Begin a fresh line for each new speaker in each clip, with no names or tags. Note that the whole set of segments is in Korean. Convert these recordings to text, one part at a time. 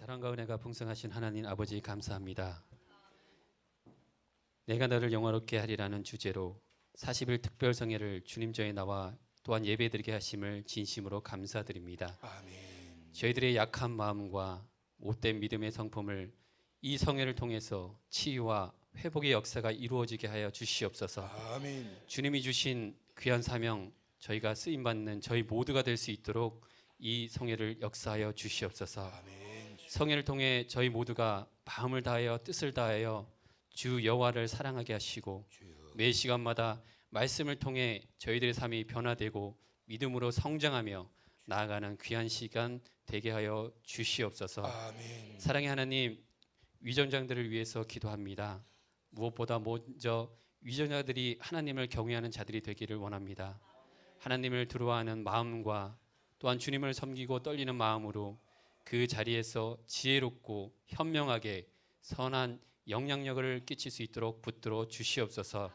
사랑과 은혜가 풍성하신 하나님 아버지 감사합니다. 내가 너를 영화롭게 하리라는 주제로 40일 특별성회를 주님 전에 나와 또한 예배드리게 하심을 진심으로 감사드립니다.
아멘.
저희들의 약한 마음과 못된 믿음의 성품을 이 성회를 통해서 치유와 회복의 역사가 이루어지게 하여 주시옵소서.
아멘.
주님이 주신 귀한 사명, 저희가 쓰임받는 저희 모두가 될 수 있도록 이 성회를 역사하여 주시옵소서.
아멘.
성회를 통해 저희 모두가 마음을 다하여 뜻을 다하여 주 여호와를 사랑하게 하시고
주여.
매 시간마다 말씀을 통해 저희들의 삶이 변화되고 믿음으로 성장하며 나아가는 귀한 시간 되게 하여 주시옵소서.
아멘.
사랑의 하나님, 위전장들을 위해서 기도합니다. 무엇보다 먼저 위전자들이 하나님을 경외하는 자들이 되기를 원합니다. 하나님을 두려워하는 마음과 또한 주님을 섬기고 떨리는 마음으로 그 자리에서 지혜롭고 현명하게 선한 영향력을 끼칠 수 있도록 붙들어 주시옵소서.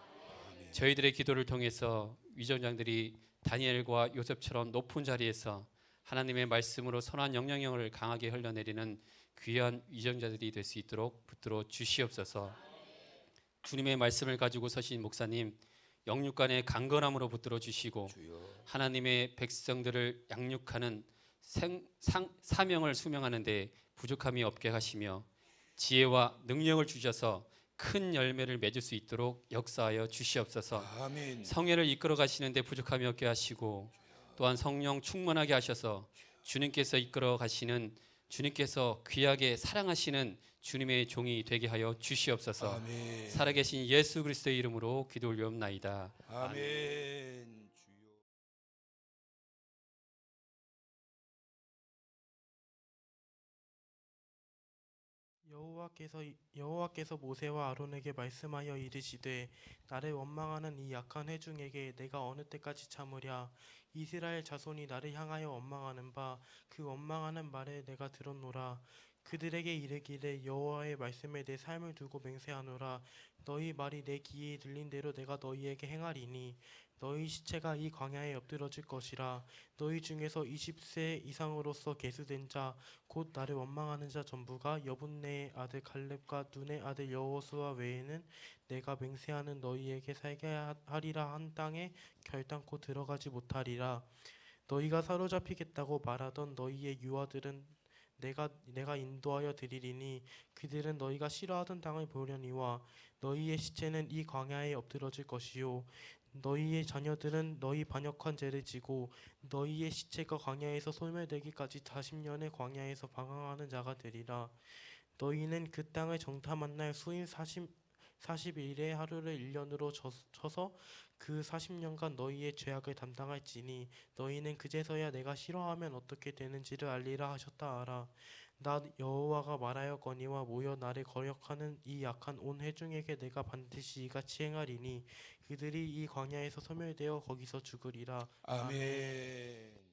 저희들의 기도를 통해서 위전장들이 다니엘과 요셉처럼 높은 자리에서 하나님의 말씀으로 선한 영향력을 강하게 흘러내리는 귀한 위전자들이 될 수 있도록 붙들어 주시옵소서. 주님의 말씀을 가지고 서신 목사님, 영육간의 강건함으로 붙들어 주시고
주여.
하나님의 백성들을 양육하는 사명을 수명하는 데 부족함이 없게 하시며 지혜와 능력을 주셔서 큰 열매를 맺을 수 있도록 역사하여 주시옵소서.
아멘.
성회를 이끌어 가시는 데 부족함이 없게 하시고 또한 성령 충만하게 하셔서 주님께서 이끌어 가시는, 주님께서 귀하게 사랑하시는 주님의 종이 되게 하여 주시옵소서.
아멘.
살아계신 예수 그리스도의 이름으로 기도 올려옵나이다.
아멘. 주여.
여호와께서 모세와 아론에게 말씀하여 이르시되 나를 원망하는 이 약한 회중에게 내가 어느 때까지 참으랴. 이스라엘 자손이 나를 향하여 원망하는 바 그 원망하는 말을 내가 들었노라. 그들에게 이르기를 여호와의 말씀에 내 삶을 두고 맹세하노라. 너희 말이 내 귀에 들린 대로 내가 너희에게 행하리니 너희 시체가 이 광야에 엎드러질 것이라. 너희 중에서 20세 이상으로서 계수된 자 곧 나를 원망하는 자 전부가 여분네의 아들 갈렙과 눈의 아들 여호수아 외에는 내가 맹세하는 너희에게 살게 하리라 한 땅에 결단코 들어가지 못하리라. 너희가 사로잡히겠다고 말하던 너희의 유아들은 내가 인도하여 드리리니 그들은 너희가 싫어하던 땅을 보려니와 너희의 시체는 이 광야에 엎드러질 것이요 너희의 자녀들은 너희 반역한 죄를 지고 너희의 시체가 광야에서 소멸되기까지 40년의 광야에서 방황하는 자가 되리라. 너희는 그 땅을 정탐한 날 수인 40일의 하루를 1년으로 쳐서 그 40년간 너희의 죄악을 담당할지니 너희는 그제서야 내가 싫어하면 어떻게 되는지를 알리라 하셨다 하라. 나 여호와가 말하였거니와 모여 나를 거역하는 이 약한 온 회중에게 내가 반드시 이같이 행하리니 그들이 이 광야에서 소멸되어 거기서 죽으리라.
아멘.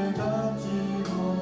깨닫지도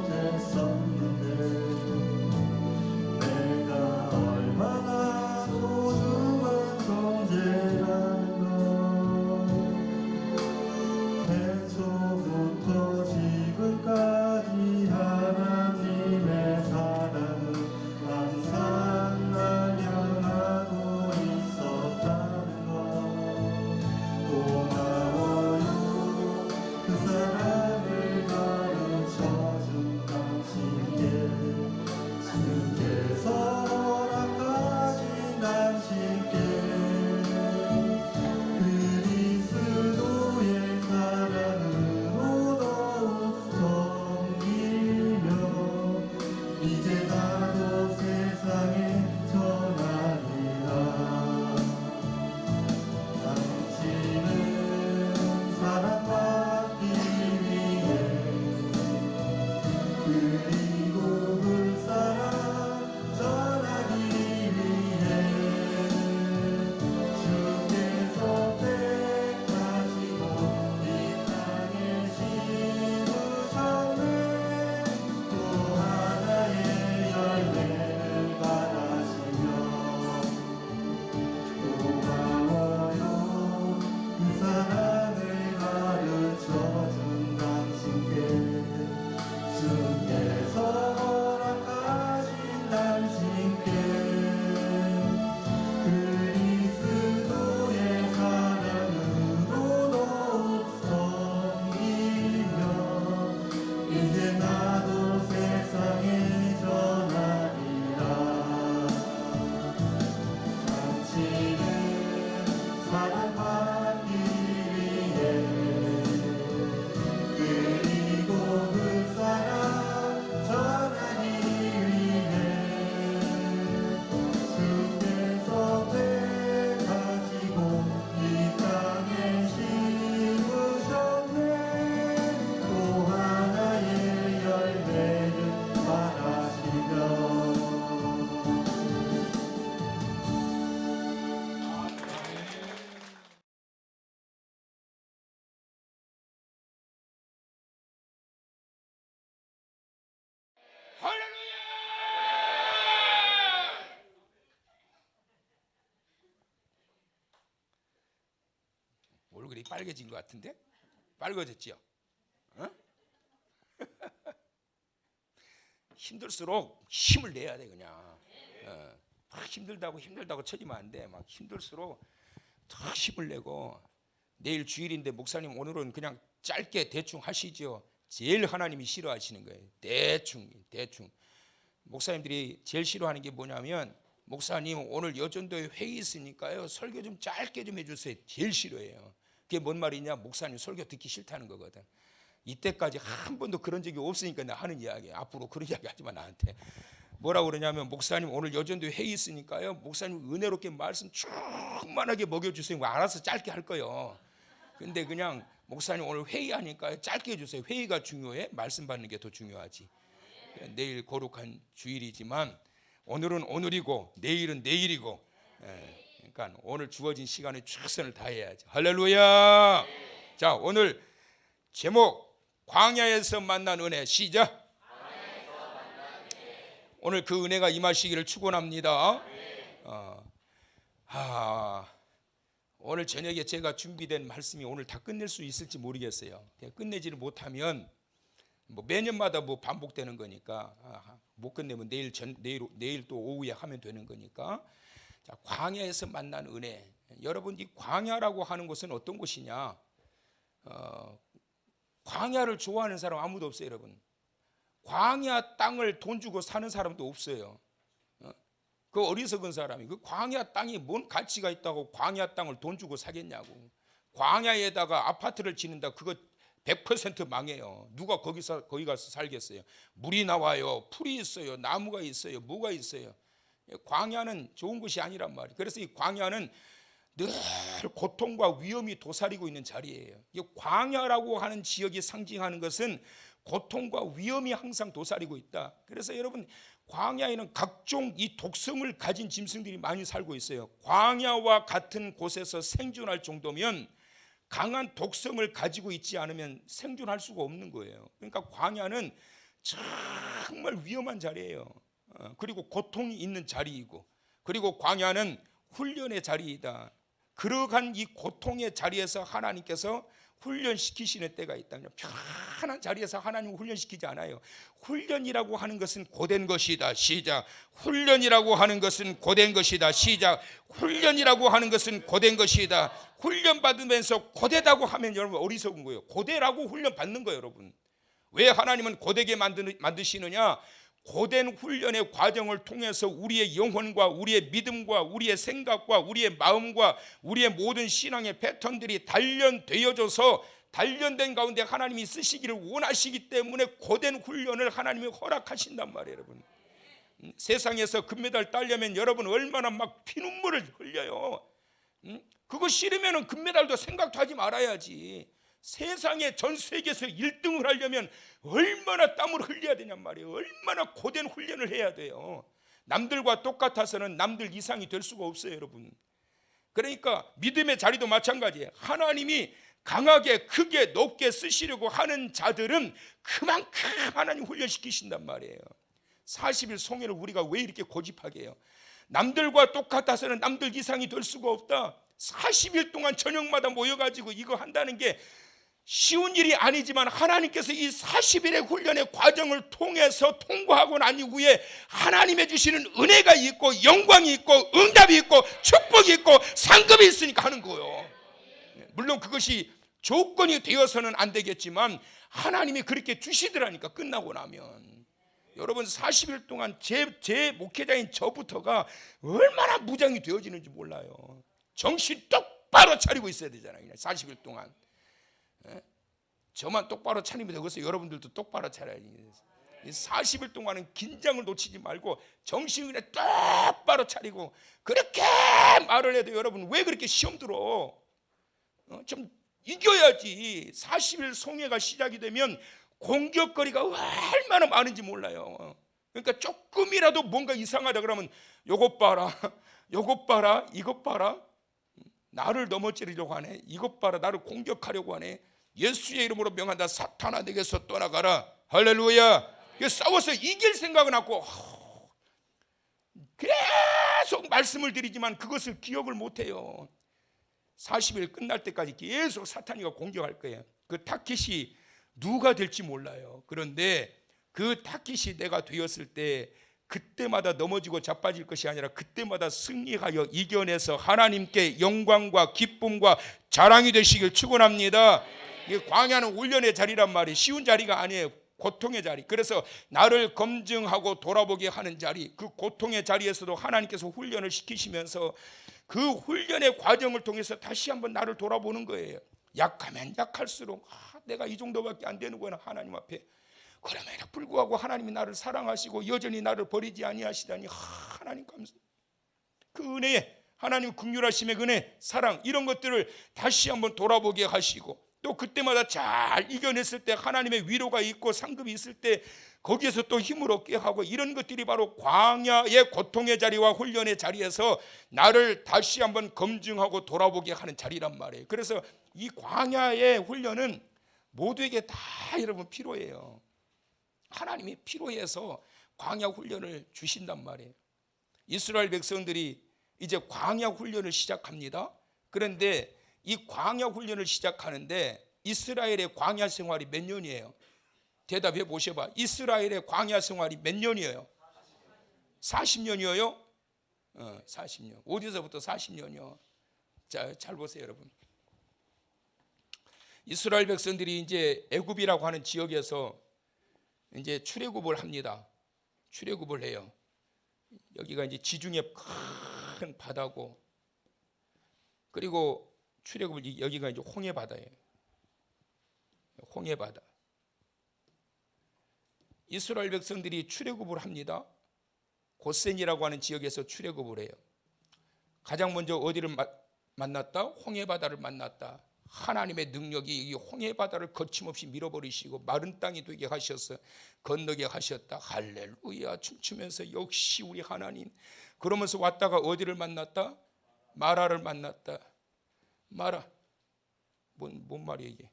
얼굴이 빨개진 것 같은데? 빨개졌지요? 어? 힘들수록 힘을 내야 돼 그냥. 막 힘들다고 쳐지면 안 돼. 막 힘들수록 더 힘을 내고. 내일 주일인데 목사님 오늘은 그냥 짧게 대충 하시죠. 제일 하나님이 싫어하시는 거예요. 대충. 목사님들이 제일 싫어하는 게 뭐냐면 목사님 오늘 여전도에 회의 있으니까요 설교 좀 짧게 좀 해주세요. 제일 싫어해요. 그게 뭔 말이냐? 목사님 설교 듣기 싫다는 거거든. 이때까지 한 번도 그런 적이 없으니까 나 하는 이야기야. 앞으로 그런 이야기 하지 마 나한테. 뭐라고 그러냐면 목사님 오늘 여전도에 회의 있으니까요 목사님 은혜롭게 말씀 충만하게 먹여주세요. 알아서 짧게 할 거예요. 근데 그냥 목사님 오늘 회의하니까 짧게 해주세요. 회의가 중요해? 말씀 받는 게 더 중요하지. 내일 거룩한 주일이지만 오늘은 오늘이고 내일은 내일이고, 그러니까 오늘 주어진 시간에 최선을 다해야지. 할렐루야. 자, 오늘 제목 광야에서 만난 은혜. 시작. 오늘 그 은혜가 임하시기를 축원합니다. 오늘 저녁에 제가 준비된 말씀이 오늘 다 끝낼 수 있을지 모르겠어요. 끝내지를 못하면 뭐 매년마다 뭐 반복되는 거니까 못 끝내면 내일 또 오후에 하면 되는 거니까. 자, 광야에서 만난 은혜. 여러분, 이 광야라고 하는 곳은 어떤 곳이냐? 광야를 좋아하는 사람 아무도 없어요, 여러분. 광야 땅을 돈 주고 사는 사람도 없어요. 그 어리석은 사람이 그 광야 땅이 뭔 가치가 있다고 광야 땅을 돈 주고 사겠냐고. 광야에다가 아파트를 짓는다, 그거 100% 망해요. 누가 거기 가서 살겠어요? 물이 나와요, 풀이 있어요, 나무가 있어요, 뭐가 있어요. 광야는 좋은 것이 아니란 말이에요. 그래서 이 광야는 늘 고통과 위험이 도사리고 있는 자리예요. 이 광야라고 하는 지역이 상징하는 것은 고통과 위험이 항상 도사리고 있다. 그래서 여러분, 광야에는 각종 이 독성을 가진 짐승들이 많이 살고 있어요. 광야와 같은 곳에서 생존할 정도면 강한 독성을 가지고 있지 않으면 생존할 수가 없는 거예요. 그러니까 광야는 정말 위험한 자리예요. 그리고 고통이 있는 자리이고, 그리고 광야는 훈련의 자리이다. 그러한 이 고통의 자리에서 하나님께서 훈련시키시는 때가 있다. 편안한 자리에서 하나님을 훈련시키지 않아요. 훈련이라고 하는 것은 고된 것이다. 시작. 훈련이라고 하는 것은 고된 것이다. 시작. 훈련이라고 하는 것은 고된 것이다. 훈련 받으면서 고되다고 하면 여러분 어리석은 거예요. 고되라고 훈련 받는 거예요, 여러분. 왜 하나님은 고되게 만드시느냐? 고된 훈련의 과정을 통해서 우리의 영혼과 우리의 믿음과 우리의 생각과 우리의 마음과 우리의 모든 신앙의 패턴들이 단련되어져서 단련된 가운데 하나님이 쓰시기를 원하시기 때문에 고된 훈련을 하나님이 허락하신단 말이에요, 여러분. 세상에서 금메달 따려면 여러분 얼마나 막 피눈물을 흘려요. 그거 싫으면 금메달도 생각도 하지 말아야지. 세상에 전 세계에서 1등을 하려면 얼마나 땀을 흘려야 되냔 말이에요. 얼마나 고된 훈련을 해야 돼요. 남들과 똑같아서는 남들 이상이 될 수가 없어요, 여러분. 그러니까 믿음의 자리도 마찬가지예요. 하나님이 강하게 크게 높게 쓰시려고 하는 자들은 그만큼 하나님 훈련시키신단 말이에요. 40일 송해를 우리가 왜 이렇게 고집하게 해요? 남들과 똑같아서는 남들 이상이 될 수가 없다. 40일 동안 저녁마다 모여가지고 이거 한다는 게 쉬운 일이 아니지만 하나님께서 이 40일의 훈련의 과정을 통해서 통과하고 난 이후에 하나님의 주시는 은혜가 있고 영광이 있고 응답이 있고 축복이 있고 상급이 있으니까 하는 거예요. 물론 그것이 조건이 되어서는 안 되겠지만 하나님이 그렇게 주시더라니까. 끝나고 나면 여러분 40일 동안 제 목회자인 저부터가 얼마나 무장이 되어지는지 몰라요. 정신 똑바로 차리고 있어야 되잖아요. 40일 동안 저만 똑바로 차리면 되겠어요. 여러분들도 똑바로 차려야지. 40일 동안은 긴장을 놓치지 말고 정신을 똑바로 차리고 그렇게 말을 해도 여러분 왜 그렇게 시험 들어? 좀 이겨야지. 40일 송해가 시작이 되면 공격거리가 얼마나 많은지 몰라요. 그러니까 조금이라도 뭔가 이상하다 그러면 요것 봐라, 요것 봐라, 이것 봐라, 나를 넘어뜨리려고 하네, 이것 봐라, 나를 공격하려고 하네, 예수의 이름으로 명한다, 사탄아 내게서 떠나가라. 할렐루야. 싸워서 이길 생각은 하고 계속 말씀을 드리지만 그것을 기억을 못해요. 40일 끝날 때까지 계속 사탄이가 공격할 거예요. 그 타깃이 누가 될지 몰라요. 그런데 그 타깃이 내가 되었을 때 그때마다 넘어지고 자빠질 것이 아니라 그때마다 승리하여 이겨내서 하나님께 영광과 기쁨과 자랑이 되시길 축원합니다. 이 광야는 훈련의 자리란 말이 쉬운 자리가 아니에요. 고통의 자리. 그래서 나를 검증하고 돌아보게 하는 자리, 그 고통의 자리에서도 하나님께서 훈련을 시키시면서 그 훈련의 과정을 통해서 다시 한번 나를 돌아보는 거예요. 약하면 약할수록 내가 이 정도밖에 안 되는구나 하나님 앞에. 그럼에도 불구하고 하나님이 나를 사랑하시고 여전히 나를 버리지 아니하시다니 하나님 감사합니다. 그 은혜, 하나님 긍휼하심의 은혜, 사랑 이런 것들을 다시 한번 돌아보게 하시고 또 그때마다 잘 이겨냈을 때 하나님의 위로가 있고 상급이 있을 때 거기에서 또 힘을 얻게 하고 이런 것들이 바로 광야의 고통의 자리와 훈련의 자리에서 나를 다시 한번 검증하고 돌아보게 하는 자리란 말이에요. 그래서 이 광야의 훈련은 모두에게 다 여러분 필요해요. 하나님이 필요해서 광야 훈련을 주신단 말이에요. 이스라엘 백성들이 이제 광야 훈련을 시작합니다. 그런데 이 광야 훈련을 시작하는데 이스라엘의 광야 생활이 몇 년이에요? 대답해 보셔봐. 이스라엘의 광야 생활이 몇 년이에요? 40년이에요? 40년. 어디서부터 40년이요? 자, 잘 보세요, 여러분. 이스라엘 백성들이 이제 애굽이라고 하는 지역에서 이제 출애굽을 합니다. 출애굽을 해요. 여기가 이제 지중해 큰 바다고, 그리고 출애굽을 여기가 이제 홍해 바다예요. 홍해 바다. 이스라엘 백성들이 출애굽을 합니다. 고센이라고 하는 지역에서 출애굽을 해요. 가장 먼저 어디를 만났다? 홍해 바다를 만났다. 하나님의 능력이 이 홍해 바다를 거침없이 밀어버리시고 마른 땅이 되게 하셔서 건너게 하셨다. 할렐루야 춤추면서 역시 우리 하나님. 그러면서 왔다가 어디를 만났다? 마라를 만났다. 마라. 뭔 말이야 이게?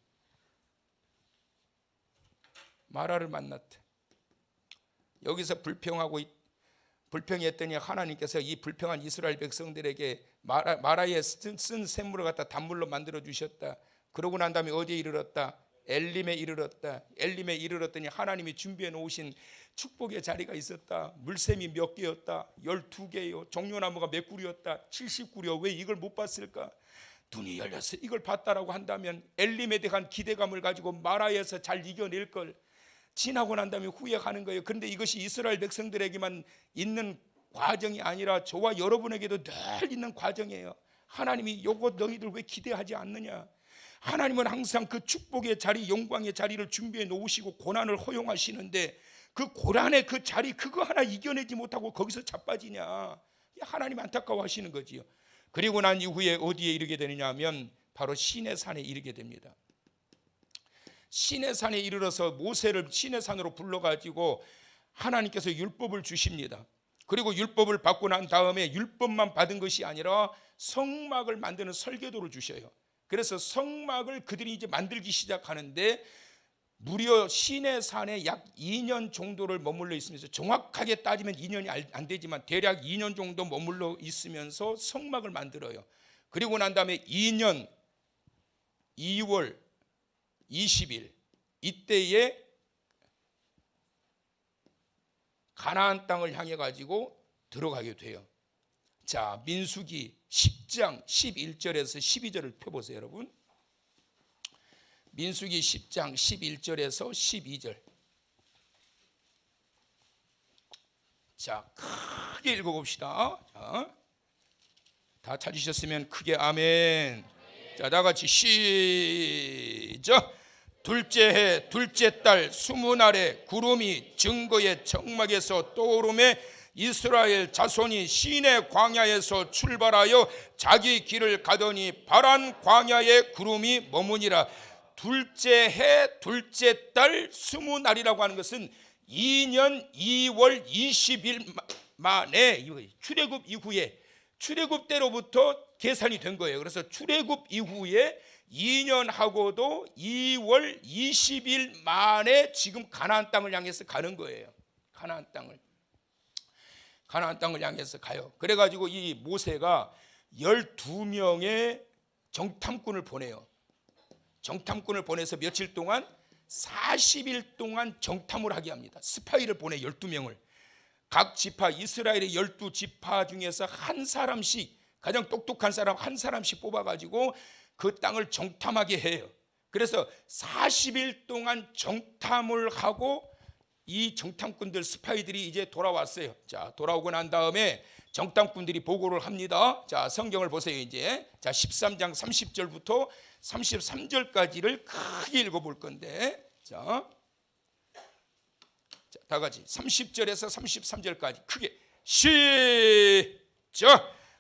마라를 만났다. 여기서 불평했더니 하나님께서 이 불평한 이스라엘 백성들에게 마라에 쓴 샘물을 갖다 단물로 만들어 주셨다. 그러고 난 다음에 어디에 이르렀다? 엘림에 이르렀다. 엘림에 이르렀더니 하나님이 준비해 놓으신 축복의 자리가 있었다. 물샘이 몇 개였다? 12개요. 종려나무가 몇 구리였다? 70구리요. 왜 이걸 못 봤을까? 눈이 열려서 이걸 봤다라고 한다면 엘림에 대한 기대감을 가지고 마라에서 잘 이겨낼 걸 지나고 난 다음에 후회하는 거예요. 그런데 이것이 이스라엘 백성들에게만 있는 과정이 아니라 저와 여러분에게도 늘 있는 과정이에요. 하나님이 요거 너희들 왜 기대하지 않느냐? 하나님은 항상 그 축복의 자리, 영광의 자리를 준비해 놓으시고 고난을 허용하시는데 그 고난의 그 자리 그거 하나 이겨내지 못하고 거기서 자빠지냐? 하나님 안타까워하시는 거지요. 그리고 난 이후에 어디에 이르게 되느냐 하면 바로 시내산에 이르게 됩니다. 시내산에 이르러서 모세를 시내산으로 불러가지고 하나님께서 율법을 주십니다. 그리고 율법을 받고 난 다음에 율법만 받은 것이 아니라 성막을 만드는 설계도를 주셔요. 그래서 성막을 그들이 이제 만들기 시작하는데 무려 시내산에 약 2년 정도를 머물러 있으면서, 정확하게 따지면 2년이 안 되지만 대략 2년 정도 머물러 있으면서 성막을 만들어요. 그리고 난 다음에 2년 2월 20일 이때에 가나안 땅을 향해 가지고 들어가게 돼요. 자, 민수기 10장 11절에서 12절을 펴보세요, 여러분. 민수기 10장 11절에서 12절. 자, 크게 읽어봅시다. 자, 다 찾으셨으면 크게 아멘. 자, 다 같이 시작. 둘째 해 둘째 달 20날에 구름이 증거의 정막에서 떠오르매 이스라엘 자손이 시내 광야에서 출발하여 자기 길을 가더니 파란 광야에 구름이 머무니라. 둘째 해 둘째 달 20날이라고 하는 것은 2년 2월 20일 만에 출애굽 이후에, 출애굽 때로부터 계산이 된 거예요. 그래서 출애굽 이후에 2년하고도 2월 20일 만에 지금 가나안 땅을 향해서 가는 거예요. 가나안 땅을 향해서 가요. 그래가지고 이 모세가 12명의 정탐꾼을 보내요. 정탐꾼을 보내서 며칠 동안 40일 동안 정탐을 하게 합니다. 스파이를 보내 12명을. 각 지파, 이스라엘의 12지파 중에서 한 사람씩, 가장 똑똑한 사람 한 사람씩 뽑아가지고 그 땅을 정탐하게 해요. 그래서 40일 동안 정탐을 하고 이 정탐꾼들, 스파이들이 이제 돌아왔어요. 자, 돌아오고 난 다음에 정탐꾼들이 보고를 합니다. 자, 성경을 보세요. 이제 자, 13장 30절부터 33절까지를 크게 읽어볼 건데, 자, 다 같이 30절에서 33절까지 크게 시작.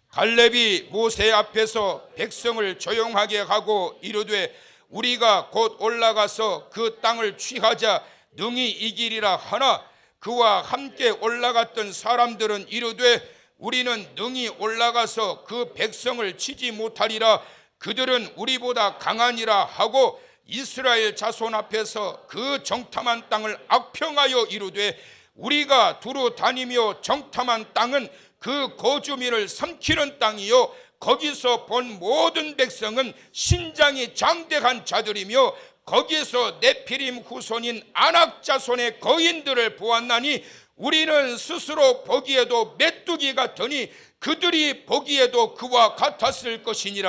갈렙이 모세 앞에서 백성을 조용하게 하고 이르되 우리가 곧 올라가서 그 땅을 취하자 능히 이기리라 하나 그와 함께 올라갔던 사람들은 이르되 우리는 능히 올라가서 그 백성을 치지 못하리라. 그들은 우리보다 강하니라 하고 이스라엘 자손 앞에서 그 정탐한 땅을 악평하여 이르되 우리가 두루 다니며 정탐한 땅은 그 거주민을 삼키는 땅이요 거기서 본 모든 백성은 신장이 장대한 자들이며 거기에서 네피림 후손인 아낙 자손의 거인들을 보았나니 우리는 스스로 보기에도 메뚜기 같으니 그들이 보기에도 그와 같았을 것이니라.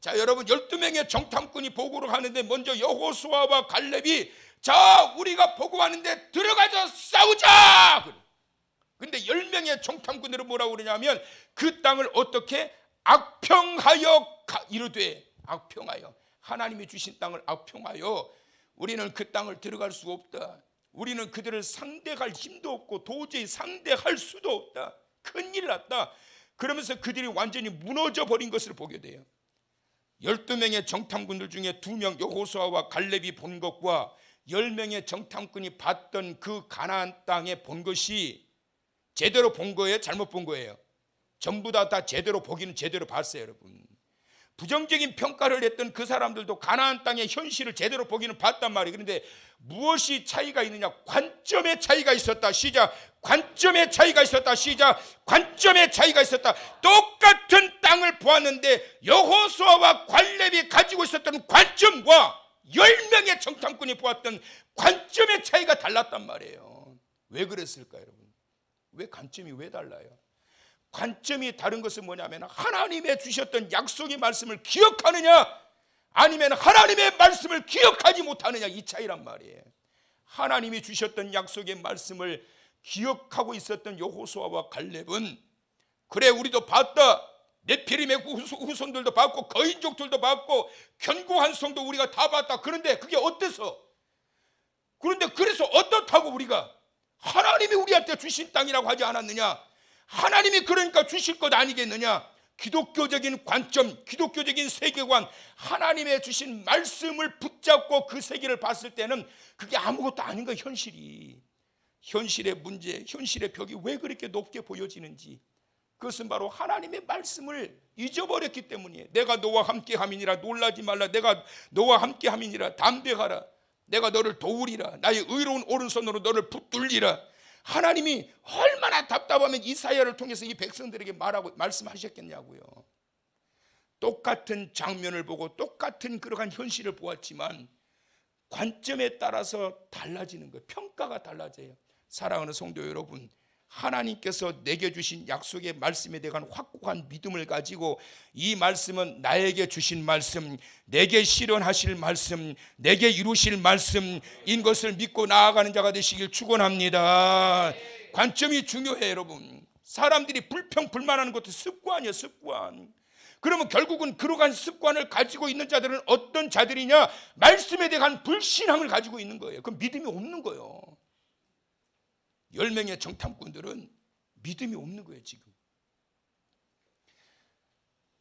자, 여러분 12명의 정탐꾼이 보고를 하는데 먼저 여호수아와 갈렙이 자, 우리가 보고하는데 들어가서 싸우자. 근데 10명의 정탐꾼들은 뭐라고 그러냐면 그 땅을 어떻게 악평하여 이르되, 악평하여, 하나님이 주신 땅을 악평하여 우리는 그 땅을 들어갈 수 없다. 우리는 그들을 상대할 힘도 없고 도저히 상대할 수도 없다. 큰일 났다. 그러면서 그들이 완전히 무너져 버린 것을 보게 돼요. 12명의 정탐꾼들 중에 2명 여호수아와 갈렙이 본 것과 10명의 정탐꾼이 봤던 그 가나안 땅에 본 것이 제대로 본 거예요? 잘못 본 거예요? 전부 다 제대로 보기는 제대로 봤어요, 여러분. 부정적인 평가를 했던 그 사람들도 가나안 땅의 현실을 제대로 보기는 봤단 말이에요. 그런데 무엇이 차이가 있느냐? 관점의 차이가 있었다. 시작. 관점의 차이가 있었다. 시작. 관점의 차이가 있었다. 똑같은 땅을 보았는데 여호수아와 갈렙이 가지고 있었던 관점과 10명의 정탐꾼이 보았던 관점의 차이가 달랐단 말이에요. 왜 그랬을까요, 여러분? 왜 관점이 왜 달라요? 관점이 다른 것은 뭐냐면 하나님의 주셨던 약속의 말씀을 기억하느냐 아니면 하나님의 말씀을 기억하지 못하느냐, 이 차이란 말이에요. 하나님이 주셨던 약속의 말씀을 기억하고 있었던 여호수아와 갈렙은 그래 우리도 봤다. 네피림의 후손들도 봤고 거인족들도 봤고 견고한 성도 우리가 다 봤다. 그런데 그게 어때서? 그런데 그래서 어떻다고 우리가 하나님이 우리한테 주신 땅이라고 하지 않았느냐? 하나님이 그러니까 주실 것 아니겠느냐? 기독교적인 관점, 기독교적인 세계관, 하나님의 주신 말씀을 붙잡고 그 세계를 봤을 때는 그게 아무것도 아닌 거야. 현실이. 현실의 문제, 현실의 벽이 왜 그렇게 높게 보여지는지, 그것은 바로 하나님의 말씀을 잊어버렸기 때문이에요. 내가 너와 함께 함이니라 놀라지 말라. 내가 너와 함께 함이니라 담대하라. 내가 너를 도우리라. 나의 의로운 오른손으로 너를 붙들리라. 하나님이 얼마나 답답하면 이사야를 통해서 이 백성들에게 말씀하셨겠냐고요. 똑같은 장면을 보고 똑같은 그러한 현실을 보았지만 관점에 따라서 달라지는 거예요. 평가가 달라져요. 사랑하는 성도 여러분, 하나님께서 내게 주신 약속의 말씀에 대한 확고한 믿음을 가지고 이 말씀은 나에게 주신 말씀, 내게 실현하실 말씀, 내게 이루실 말씀인 것을 믿고 나아가는 자가 되시길 축원합니다. 관점이 중요해요, 여러분. 사람들이 불평불만하는 것도 습관이에요, 습관. 그러면 결국은 그러한 습관을 가지고 있는 자들은 어떤 자들이냐? 말씀에 대한 불신함을 가지고 있는 거예요. 그 믿음이 없는 거예요. 10명의 정탐꾼들은 믿음이 없는 거예요. 지금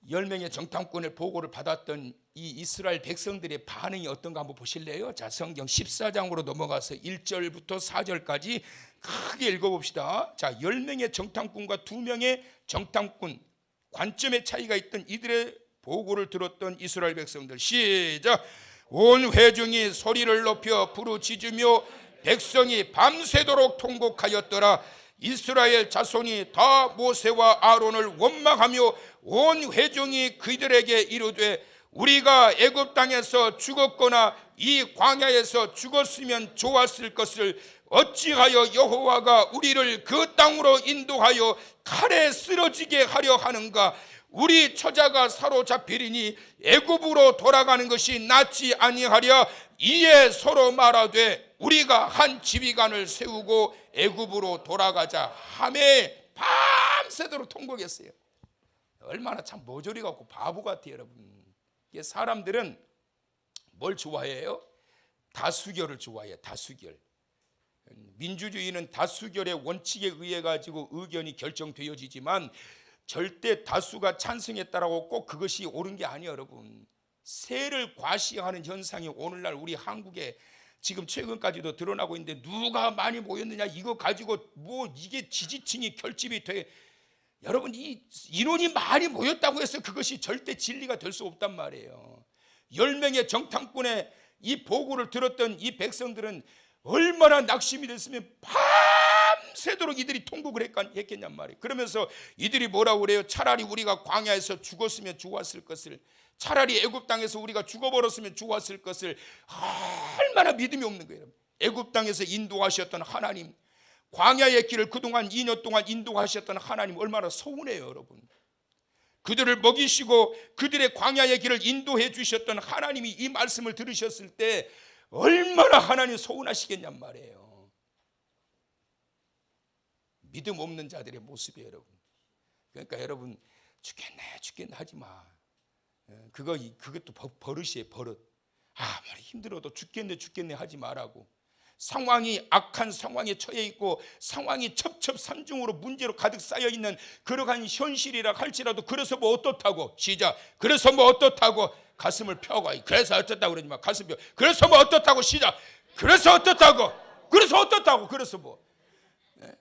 10명의 정탐꾼의 보고를 받았던 이 이스라엘 백성들의 반응이 어떤가 한번 보실래요? 자, 성경 14장으로 넘어가서 1절부터 4절까지 크게 읽어봅시다. 자, 10명의 정탐꾼과 2명의 정탐꾼, 관점의 차이가 있던 이들의 보고를 들었던 이스라엘 백성들, 시작. 온 회중이 소리를 높여 부르짖으며 백성이 밤새도록 통곡하였더라. 이스라엘 자손이 다 모세와 아론을 원망하며 온 회중이 그들에게 이르되 우리가 애굽 땅에서 죽었거나 이 광야에서 죽었으면 좋았을 것을 어찌하여 여호와가 우리를 그 땅으로 인도하여 칼에 쓰러지게 하려 하는가? 우리 처자가 사로잡히리니 애굽으로 돌아가는 것이 낫지 아니하랴. 이에 서로 말하되 우리가 한 지휘관을 세우고 애굽으로 돌아가자 하매 밤새도록 통곡했어요. 얼마나 참 모조리 같고 바보 같아요, 여러분. 이게 사람들은 뭘 좋아해요? 다수결을 좋아해요. 다수결. 민주주의는 다수결의 원칙에 의해 가지고 의견이 결정되어지지만 절대 다수가 찬성했다라고 꼭 그것이 옳은 게 아니에요, 여러분. 세를 과시하는 현상이 오늘날 우리 한국에 지금 최근까지도 드러나고 있는데 누가 많이 모였느냐 이거 가지고 뭐 이게 지지층이 결집이 돼. 여러분, 이 인원이 많이 모였다고 해서 그것이 절대 진리가 될 수 없단 말이에요. 10명의 정탐꾼의 이 보고를 들었던 이 백성들은 얼마나 낙심이 됐으면 밤새도록 이들이 통곡을 했겠냔 말이에요. 그러면서 이들이 뭐라고 그래요? 차라리 우리가 광야에서 죽었으면 좋았을 것을, 차라리 애굽 땅에서 우리가 죽어버렸으면 좋았을 것을. 얼마나 믿음이 없는 거예요. 애굽 땅에서 인도하셨던 하나님, 광야의 길을 그동안 2년 동안 인도하셨던 하나님 얼마나 서운해요, 여러분. 그들을 먹이시고 그들의 광야의 길을 인도해 주셨던 하나님이 이 말씀을 들으셨을 때 얼마나 하나님 서운하시겠냔 말이에요. 믿음 없는 자들의 모습이에요, 여러분. 그러니까 여러분, 죽겠네 하지 마. 그것도 버릇이에요, 버릇. 아무리 힘들어도 죽겠네 하지 말라고. 상황이 악한 상황에 처해 있고 상황이 첩첩산중으로 문제로 가득 쌓여 있는 그러한 현실이라 할지라도 그래서 뭐 어떻다고. 시작. 그래서 뭐 어떻다고. 가슴을 펴고. 그래서 어떻다고 그러지 마. 가슴 펴. 그래서 뭐 어떻다고. 시작. 그래서 어떻다고. 그래서 뭐. 네?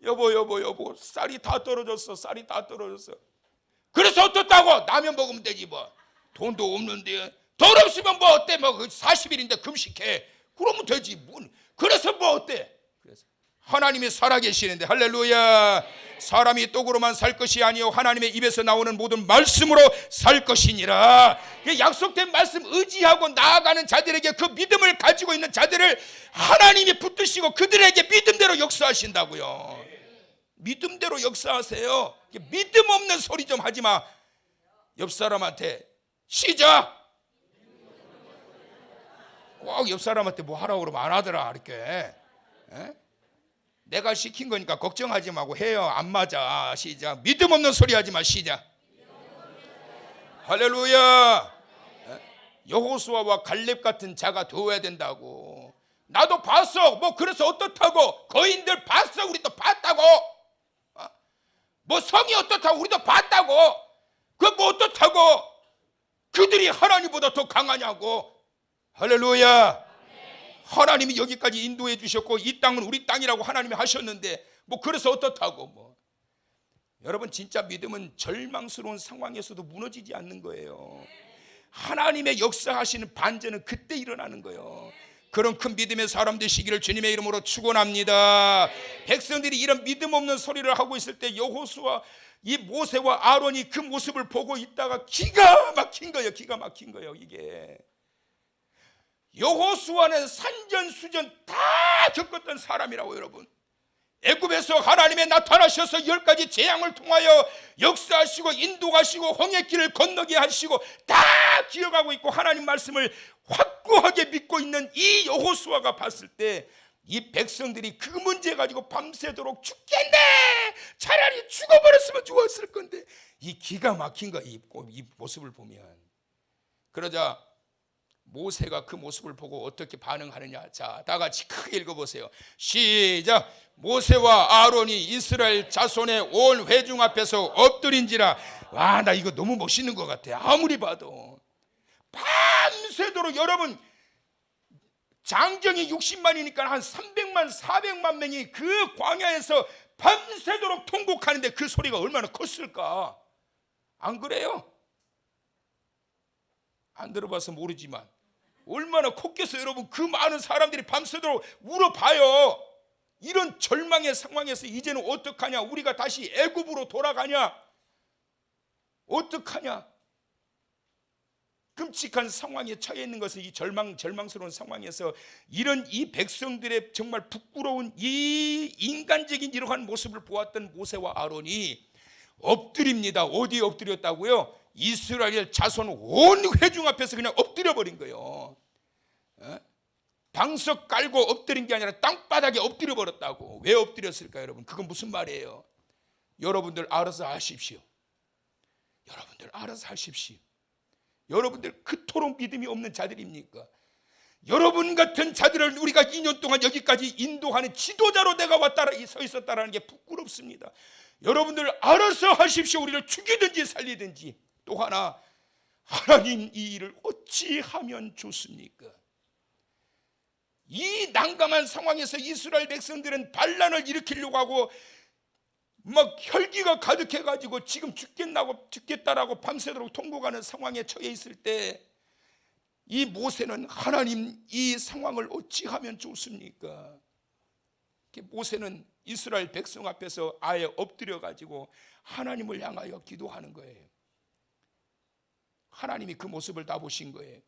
여보 쌀이 다 떨어졌어. 그래서 어떻다고. 라면 먹으면 되지 뭐. 돈도 없는데. 돈 없으면 뭐 어때. 뭐 40일인데 금식해. 그러면 되지. 그래서 뭐 어때? 그래서 하나님이 살아계시는데, 할렐루야. 사람이 떡으로만 살 것이 아니요 하나님의 입에서 나오는 모든 말씀으로 살 것이니라. 약속된 말씀 의지하고 나아가는 자들에게, 그 믿음을 가지고 있는 자들을 하나님이 붙드시고 그들에게 믿음대로 역사하신다고요. 믿음대로 역사하세요. 믿음 없는 소리 좀 하지 마. 옆 사람한테 시작. 꼭 옆 사람한테 뭐 하라고 그러면 안 하더라 이렇게. 에? 내가 시킨 거니까 걱정하지 말고 해요. 안 맞아. 시작. 믿음 없는 소리 하지 마. 시작. 할렐루야. 여호수아와 갈렙 같은 자가 되어야 된다고. 나도 봤어. 뭐 그래서 어떻다고. 거인들 봤어. 우리도 봤다고. 뭐 성이 어떻다고. 우리도 봤다고. 그 뭐 어떻다고. 그들이 하나님보다 더 강하냐고. 할렐루야. 하나님이 여기까지 인도해 주셨고 이 땅은 우리 땅이라고 하나님이 하셨는데 뭐 그래서 어떻다고. 뭐 여러분, 진짜 믿음은 절망스러운 상황에서도 무너지지 않는 거예요. 하나님의 역사하시는 반전은 그때 일어나는 거예요. 그런 큰 믿음의 사람 되시기를 주님의 이름으로 축원합니다. 백성들이 이런 믿음 없는 소리를 하고 있을 때 여호수아, 이 모세와 아론이 그 모습을 보고 있다가 기가 막힌 거예요. 이게 여호수아는 산전수전 다 겪었던 사람이라고. 여러분, 애굽에서 하나님의 나타나셔서 10가지 재앙을 통하여 역사하시고 인도하시고 홍해길을 건너게 하시고 다 기억하고 있고 하나님 말씀을 확고하게 믿고 있는 이 여호수아가 봤을 때 이 백성들이 그 문제 가지고 밤새도록 죽겠네, 차라리 죽어버렸으면 좋았을 건데, 이 기가 막힌 거야. 이 모습을 보면. 그러자 모세가 그 모습을 보고 어떻게 반응하느냐. 자, 다 같이 크게 읽어보세요. 시작. 모세와 아론이 이스라엘 자손의 온 회중 앞에서 엎드린지라. 와, 나 이거 너무 멋있는 것 같아. 아무리 봐도. 밤새도록. 여러분, 장정이 60만이니까 한 300만 400만 명이 그 광야에서 밤새도록 통곡하는데 그 소리가 얼마나 컸을까. 안 그래요? 안 들어봐서 모르지만 얼마나 컸겠어요. 여러분, 그 많은 사람들이 밤새도록 울어봐요. 이런 절망의 상황에서 이제는 어떡하냐? 우리가 다시 애굽으로 돌아가냐? 어떡하냐? 끔찍한 상황에 처해 있는 것은 이 절망스러운 상황에서 이런 이 백성들의 정말 부끄러운 이 인간적인 이러한 모습을 보았던 모세와 아론이 엎드립니다. 어디에 엎드렸다고요? 이스라엘 자손 온 회중 앞에서 그냥 엎드려 버린 거예요. 방석 깔고 엎드린 게 아니라 땅바닥에 엎드려 버렸다고. 왜 엎드렸을까요, 여러분? 그건 무슨 말이에요? 여러분들 알아서 하십시오. 여러분들 알아서 하십시오. 여러분들 그토록 믿음이 없는 자들입니까? 여러분 같은 자들을 우리가 2년 동안 여기까지 인도하는 지도자로 내가 서 있었다라는 게 부끄럽습니다. 여러분들 알아서 하십시오. 우리를 죽이든지 살리든지. 또 하나, 하나님 이 일을 어찌하면 좋습니까? 이 난감한 상황에서 이스라엘 백성들은 반란을 일으키려고 하고 막 혈기가 가득해가지고 지금 죽겠다라고 밤새도록 통곡하는 상황에 처해 있을 때 이 모세는 하나님 이 상황을 어찌하면 좋습니까? 모세는 이스라엘 백성 앞에서 아예 엎드려가지고 하나님을 향하여 기도하는 거예요. 하나님이 그 모습을 다 보신 거예요.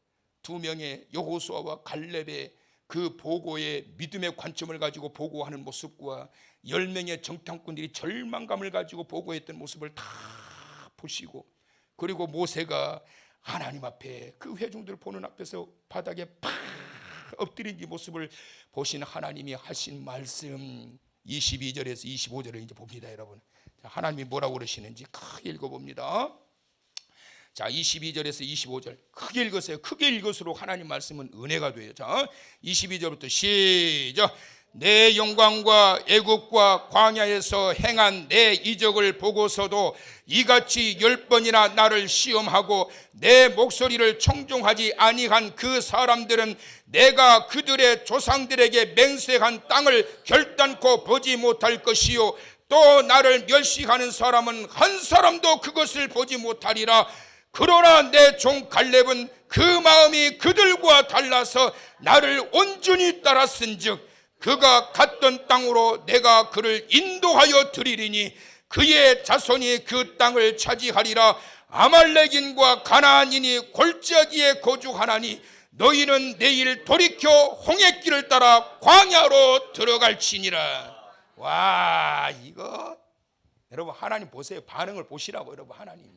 두 명의 여호수아와 갈렙의 그 보고의 믿음의 관점을 가지고 보고하는 모습과 10명의 정탐꾼들이 절망감을 가지고 보고했던 모습을 다 보시고, 그리고 모세가 하나님 앞에 그 회중들 보는 앞에서 바닥에 팍 엎드린 이 모습을 보신 하나님이 하신 말씀 22절에서 25절을 이제 봅니다. 여러분, 하나님이 뭐라고 그러시는지 크게 읽어봅니다. 자, 22절에서 25절 크게 읽으세요. 크게 읽을수록 하나님 말씀은 은혜가 돼요. 자, 22절부터 시작. 내 영광과 애국과 광야에서 행한 내 이적을 보고서도 이같이 10번이나 나를 시험하고 내 목소리를 청종하지 아니한 그 사람들은 내가 그들의 조상들에게 맹세한 땅을 결단코 보지 못할 것이요 또 나를 멸시하는 사람은 한 사람도 그것을 보지 못하리라. 그러나 내 종 갈렙은 그 마음이 그들과 달라서 나를 온전히 따랐은즉 그가 갔던 땅으로 내가 그를 인도하여 드리리니 그의 자손이 그 땅을 차지하리라. 아말렉인과 가나안인이 골짜기에 거주하나니 너희는 내일 돌이켜 홍해길을 따라 광야로 들어갈지니라. 와, 이거 여러분 하나님 보세요. 반응을 보시라고. 여러분 하나님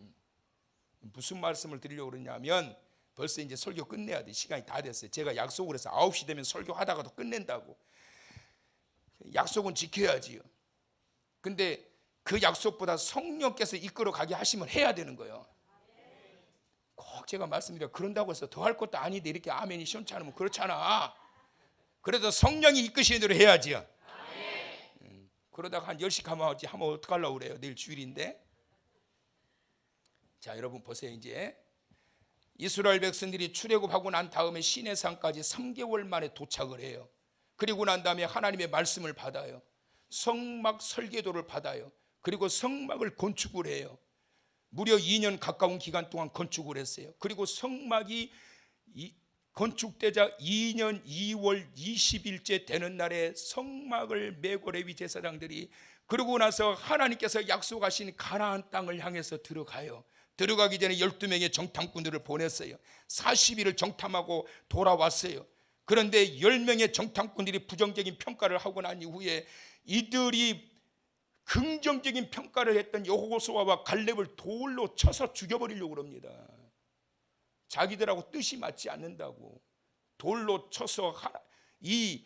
무슨 말씀을 드리려고 그러냐면 벌써 이제 설교 끝내야 돼. 시간이 다 됐어요. 제가 약속을 해서 9시 되면 설교하다가도 끝낸다고. 약속은 지켜야지요. 근데 그 약속보다 성령께서 이끌어 가게 하시면 해야 되는 거예요. 꼭 제가 말씀드려 그런다고 해서 더 할 것도 아닌데 이렇게 아멘이 시원치 않으면 그렇잖아. 그래도 성령이 이끄시는 대로 해야지요. 그러다가 한 10시 가면 어떡하려고 그래요. 내일 주일인데. 자, 여러분 보세요. 이제 이스라엘 백성들이 출애굽하고 난 다음에 시내산까지 3개월 만에 도착을 해요. 그리고 난 다음에 하나님의 말씀을 받아요. 성막 설계도를 받아요. 그리고 성막을 건축을 해요. 무려 2년 가까운 기간 동안 건축을 했어요. 그리고 성막이 건축되자 2년 2월 20일째 되는 날에 성막을 메고 레위 제사장들이, 그러고 나서 하나님께서 약속하신 가나안 땅을 향해서 들어가요. 들어가기 전에 12명의 정탐꾼들을 보냈어요. 40일을 정탐하고 돌아왔어요. 그런데 10명의 정탐꾼들이 부정적인 평가를 하고 난 이후에 이들이 긍정적인 평가를 했던 여호수아와 갈렙을 돌로 쳐서 죽여버리려고 합니다. 자기들하고 뜻이 맞지 않는다고 돌로 쳐서 이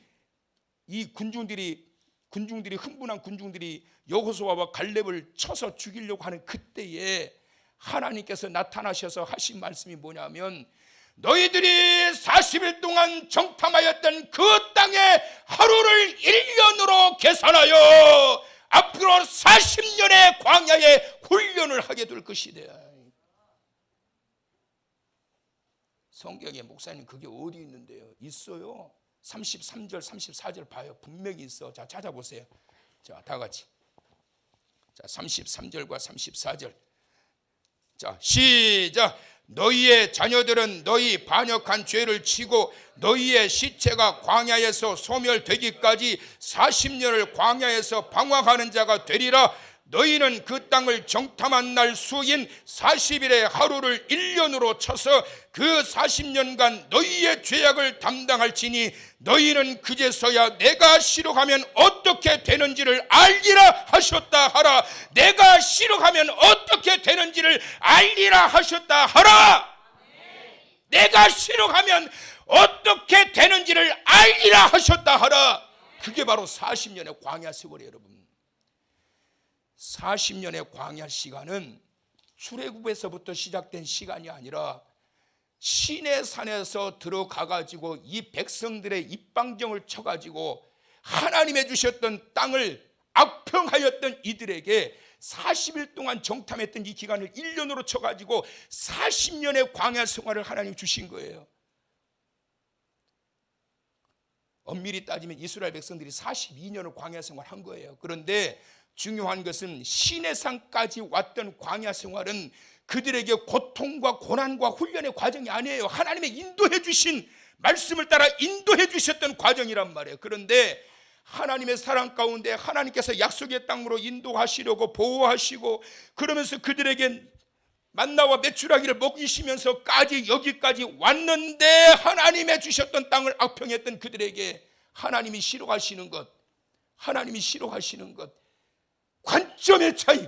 군중들이 흥분한 군중들이 여호수아와 갈렙을 쳐서 죽이려고 하는 그때에 하나님께서 나타나셔서 하신 말씀이 뭐냐면 너희들이 40일 동안 정탐하였던 그 땅의 하루를 1년으로 계산하여 앞으로 40년의 광야에 훈련을 하게 될 것이다. 성경에 목사님 그게 어디 있는데요? 있어요. 33절 34절 봐요. 분명히 있어. 자, 찾아보세요. 자, 다 같이. 자, 33절과 34절. 자, 시작. 너희의 자녀들은 너희 반역한 죄를 치고 너희의 시체가 광야에서 소멸되기까지 40년을 광야에서 방황하는 자가 되리라. 너희는 그 땅을 정탐한 날 수인 40일의 하루를 1년으로 쳐서 그 40년간 너희의 죄악을 담당할지니 너희는 그제서야 내가 싫어하면 어떻게 되는지를 알리라 하셨다 하라. 내가 싫어하면 어떻게 되는지를 알리라 하셨다 하라. 내가 싫어하면 어떻게 되는지를 알리라 하셨다 하라. 그게 바로 40년의 광야 세월이에요. 여러분, 40년의 광야 시간은 출애굽에서부터 시작된 시간이 아니라 시내산에서 들어가 가지고 이 백성들의 입방정을 쳐 가지고 하나님의 주셨던 땅을 악평하였던 이들에게 40일 동안 정탐했던 이 기간을 1년으로 쳐 가지고 40년의 광야 생활을 하나님 주신 거예요. 엄밀히 따지면 이스라엘 백성들이 42년을 광야 생활한 거예요. 그런데 중요한 것은 시내산까지 왔던 광야 생활은 그들에게 고통과 고난과 훈련의 과정이 아니에요. 하나님의 인도해 주신 말씀을 따라 인도해 주셨던 과정이란 말이에요. 그런데 하나님의 사랑 가운데 하나님께서 약속의 땅으로 인도하시려고 보호하시고 그러면서 그들에게 만나와 메추라기를 먹이시면서까지 여기까지 왔는데 하나님의 주셨던 땅을 악평했던 그들에게 하나님이 싫어하시는 것, 하나님이 싫어하시는 것, 관점의 차이.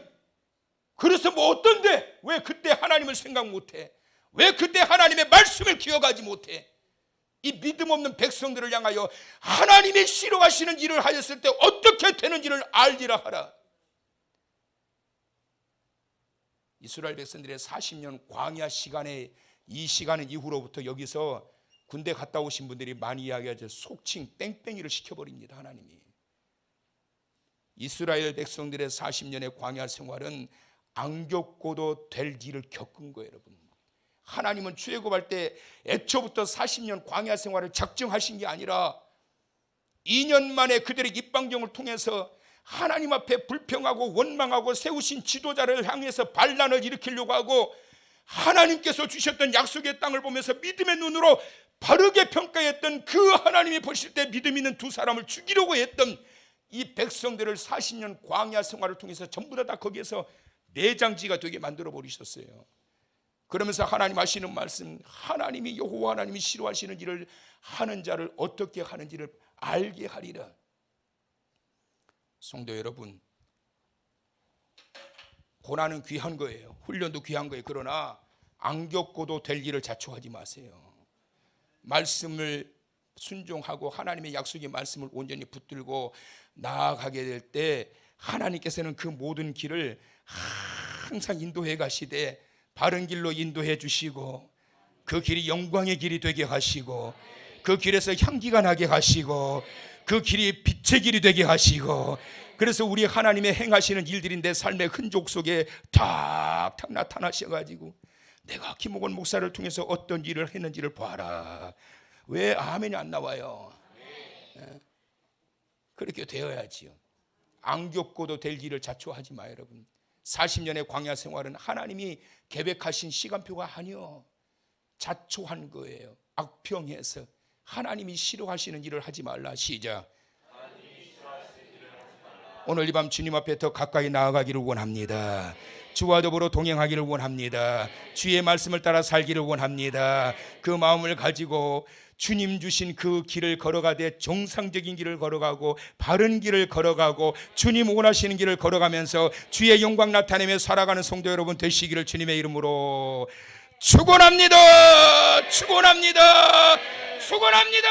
그래서 뭐 어떤데 왜 그때 하나님을 생각 못해? 왜 그때 하나님의 말씀을 기억하지 못해? 이 믿음 없는 백성들을 향하여 하나님이 싫어하시는 일을 하였을 때 어떻게 되는지를 알리라 하라. 이스라엘 백성들의 40년 광야 시간에 이 시간 이후로부터 여기서 군대 갔다 오신 분들이 많이 이야기하죠. 속칭 뺑뺑이를 시켜버립니다. 하나님이. 이스라엘 백성들의 40년의 광야 생활은 안 겪고도 될 일을 겪은 거예요. 여러분, 하나님은 출애굽할 때 애초부터 40년 광야 생활을 작정하신 게 아니라 2년 만에 그들의 입방정을 통해서 하나님 앞에 불평하고 원망하고 세우신 지도자를 향해서 반란을 일으키려고 하고 하나님께서 주셨던 약속의 땅을 보면서 믿음의 눈으로 바르게 평가했던 그 하나님이 보실 때 믿음 있는 두 사람을 죽이려고 했던 이 백성들을 40년 광야 생활을 통해서 전부 다 거기에서 내장지가 되게 만들어 버리셨어요. 그러면서 하나님 하시는 말씀, 하나님이 여호와 하나님이 싫어하시는 일을 하는 자를 어떻게 하는지를 알게 하리라. 성도 여러분, 고난은 귀한 거예요. 훈련도 귀한 거예요. 그러나 안 겪고도 될 일을 자초하지 마세요. 말씀을 순종하고 하나님의 약속의 말씀을 온전히 붙들고 나아가게 될 때 하나님께서는 그 모든 길을 항상 인도해 가시되 바른 길로 인도해 주시고 그 길이 영광의 길이 되게 하시고 그 길에서 향기가 나게 하시고 그 길이 빛의 길이 되게 하시고 그래서 우리 하나님의 행하시는 일들이 내 삶의 흔적 속에 탁탁 나타나셔가지고 내가 김옥원 목사를 통해서 어떤 일을 했는지를 봐라. 왜 아멘이 안 나와요? 그렇게 되어야지요. 안 겪고도 될 일을 자초하지 마요. 여러분, 40년의 광야 생활은 하나님이 계획하신 시간표가 아니요, 자초한 거예요. 악평해서 하나님이 싫어하시는 일을 하지 말라. 시작. 오늘 이 밤 주님 앞에 더 가까이 나아가기를 원합니다. 주와 더불어 동행하기를 원합니다. 주의 말씀을 따라 살기를 원합니다. 그 마음을 가지고 주님 주신 그 길을 걸어가되 정상적인 길을 걸어가고 바른 길을 걸어가고 주님 원하시는 길을 걸어가면서 주의 영광 나타내며 살아가는 성도 여러분 되시기를 주님의 이름으로 축원합니다. 축원합니다. 축원합니다.